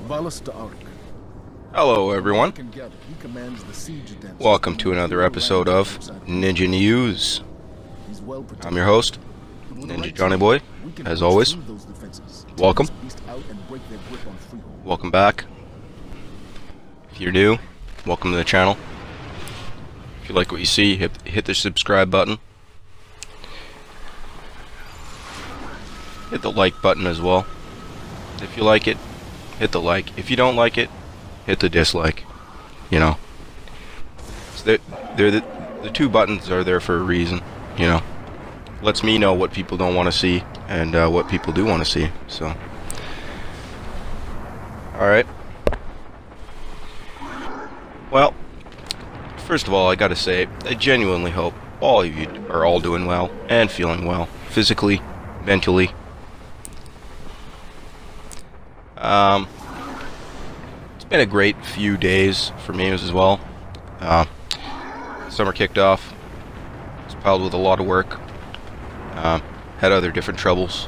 Hello everyone, welcome to another episode of Ninja News. I'm your host, Ninja Johnny Boy, as always. Welcome. Welcome back. If you're new, welcome to the channel. If you like what you see, hit the subscribe button. Hit the like button as well. If you like it, hit the like. If you don't like it, hit the dislike. You know, so the two buttons are there for a reason. You know, lets me know what people don't want to see and what people do want to see. So, all right. Well, first of all, I gotta say, I genuinely hope all of you are all doing well and feeling well, physically, mentally. It's been a great few days for me as well. Summer kicked off. It's piled with a lot of work. Had other different troubles.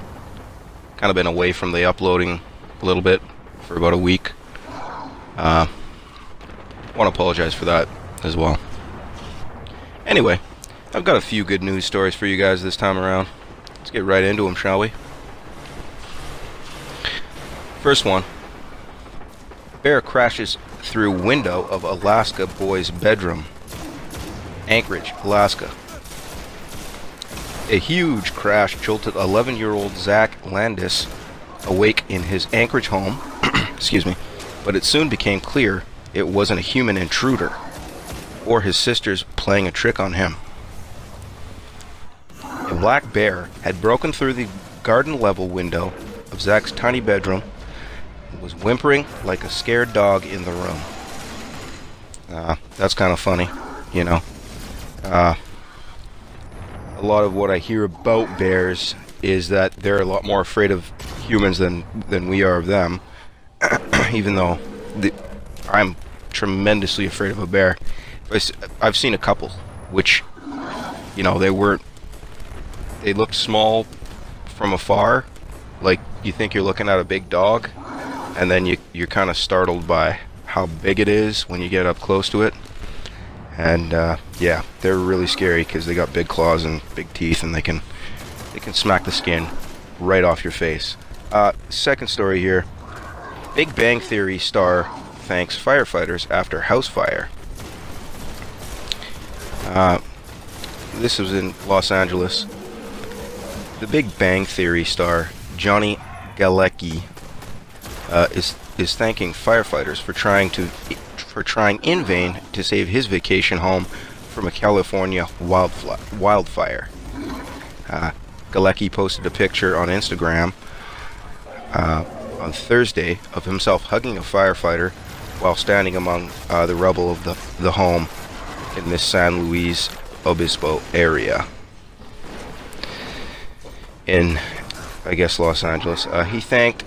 Kind of been away from the uploading a little bit for about a week. Want to apologize for that as well. Anyway, I've got a few good news stories for you guys this time around. Let's get right into them, shall we? First one. Bear crashes through window of Alaska boy's bedroom. Anchorage, Alaska. A huge crash jolted 11-year-old Zach Landis awake in his Anchorage home, excuse me, but it soon became clear it wasn't a human intruder or his sisters playing a trick on him. A black bear had broken through the garden-level window of Zach's tiny bedroom and was whimpering like a scared dog in the room. That's kind of funny, you know. A lot of what I hear about bears is that they're a lot more afraid of humans than we are of them. Even though I'm tremendously afraid of a bear. I've seen a couple, which, you know, they looked small from afar, like you think you're looking at a big dog, and then you're kind of startled by how big it is when you get up close to it. And yeah, they're really scary because they got big claws and big teeth, and they can smack the skin right off your face. Second story here. Big Bang Theory star thanks firefighters after house fire. This was in Los Angeles. The Big Bang Theory star Johnny Galecki is thanking firefighters for trying in vain to save his vacation home from a California wildfire. Galecki posted a picture on Instagram on Thursday of himself hugging a firefighter while standing among the rubble of the home in this San Luis Obispo area in, I guess, Los Angeles. He thanked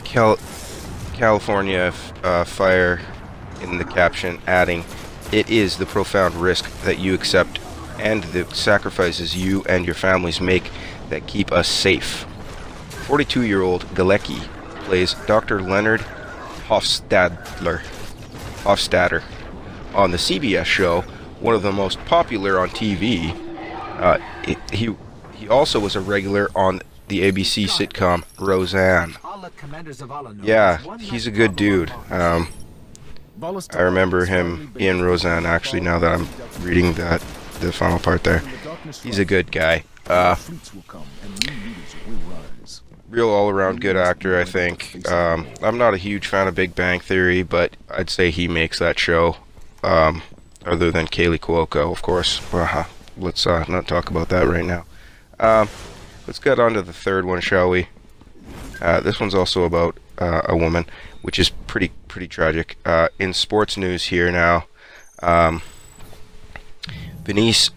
California Fire in the caption, adding, "It is the profound risk that you accept and the sacrifices you and your families make that keep us safe." 42-year-old Galecki plays Dr. Leonard Hofstadter on the CBS show, one of the most popular on TV. He also was a regular on the ABC sitcom Roseanne. Yeah, he's a good dude. I remember him in Roseanne, actually, now that I'm reading the final part there. He's a good guy. Real all-around good actor, I think. I'm not a huge fan of Big Bang Theory, but I'd say he makes that show. Other than Kaylee Cuoco, of course. Let's not talk about that right now. Let's get on to the third one, shall we? This one's also about a woman, which is pretty tragic. In sports news here now, Venus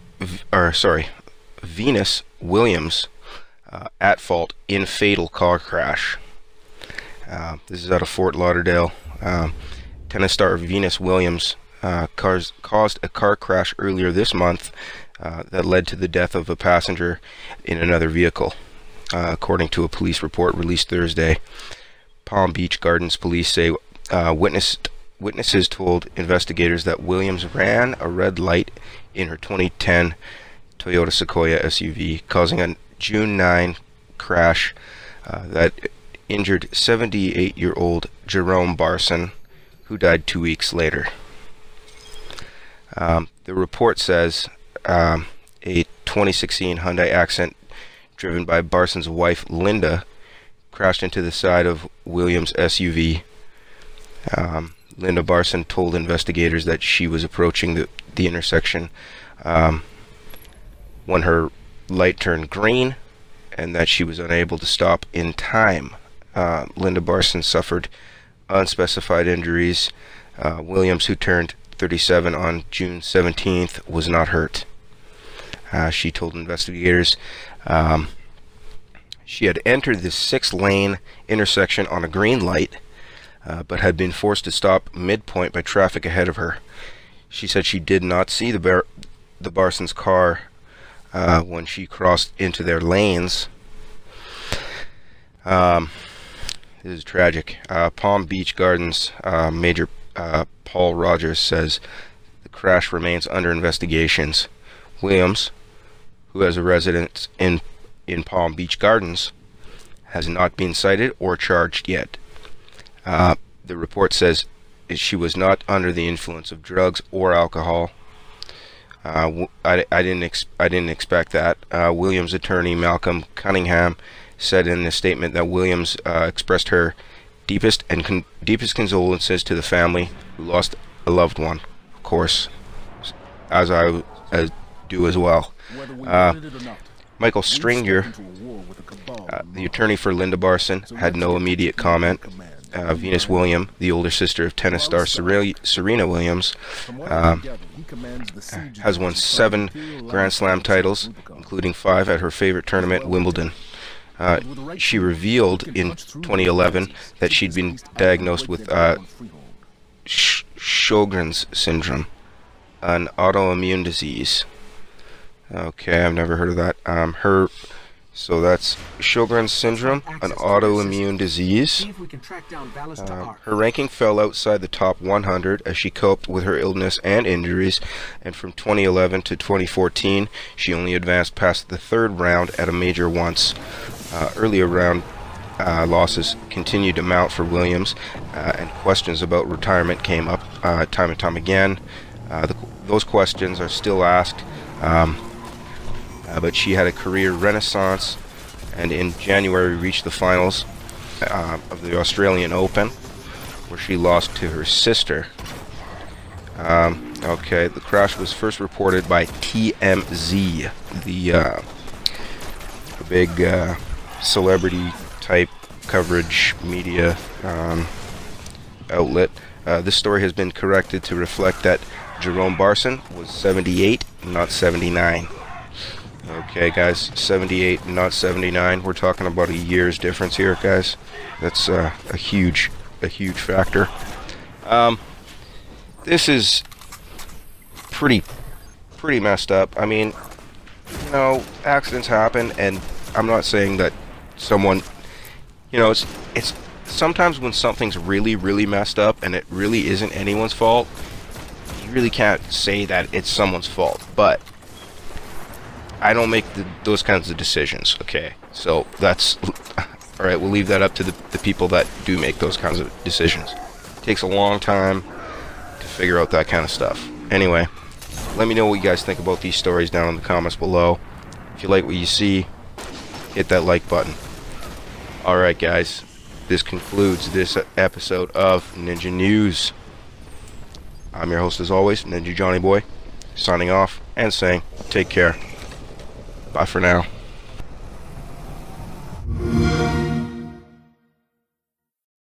Williams at fault in fatal car crash. This is out of Fort Lauderdale. Tennis star Venus Williams caused a car crash earlier this month that led to the death of a passenger in another vehicle, according to a police report released Thursday. Palm Beach Gardens police say Witnesses told investigators that Williams ran a red light in her 2010 Toyota Sequoia SUV, causing a June 9 crash that injured 78-year-old Jerome Barson, who died 2 weeks later. The report says a 2016 Hyundai Accent driven by Barson's wife, Linda, crashed into the side of Williams' SUV. Linda Barson told investigators that she was approaching the intersection when her light turned green and that she was unable to stop in time. Linda Barson suffered unspecified injuries. Williams, who turned 37 on June 17th, was not hurt. She told investigators she had entered the 6-lane intersection on a green light, but had been forced to stop midpoint by traffic ahead of her. She said she did not see the Barson's car when she crossed into their lanes. This is tragic. Palm Beach Gardens Major Paul Rogers says the crash remains under investigations. Williams, who has a residence in Palm Beach Gardens, has not been cited or charged yet. The report says she was not under the influence of drugs or alcohol. I didn't expect that. Williams' attorney Malcolm Cunningham said in a statement that Williams expressed her deepest condolences to the family who lost a loved one. Of course, as I do as well. Michael Stringer, the attorney for Linda Barson, had no immediate comment. Venus Williams, the older sister of tennis star Serena Williams, has won 7 Grand Slam titles, including 5 at her favorite tournament, Wimbledon. She revealed in 2011 that she'd been diagnosed with Sjogren's syndrome, an autoimmune disease. Okay, I've never heard of that. So that's Sjogren's syndrome, an autoimmune disease. Her ranking fell outside the top 100 as she coped with her illness and injuries, and from 2011 to 2014, she only advanced past the 3rd round at a major once. Earlier round losses continued to mount for Williams, and questions about retirement came up time and time again. Those questions are still asked. But she had a career renaissance, and in January reached the finals of the Australian Open, where she lost to her sister. Okay, the crash was first reported by TMZ, the big celebrity-type coverage media outlet. This story has been corrected to reflect that Jerome Barson was 78, not 79. Okay, guys, 78, not 79. We're talking about a year's difference here, guys. That's a huge factor. This is pretty messed up. I mean, you know, accidents happen, and I'm not saying that someone, you know, it's sometimes when something's really messed up and it really isn't anyone's fault, you really can't say that it's someone's fault. But I don't make those kinds of decisions, okay? So that's alright, we'll leave that up to the people that do make those kinds of decisions. It takes a long time to figure out that kind of stuff. Anyway, let me know what you guys think about these stories down in the comments below. If you like what you see, hit that like button. Alright guys, this concludes this episode of Ninja News. I'm your host as always, Ninja Johnny Boy, signing off and saying take care. Bye for now.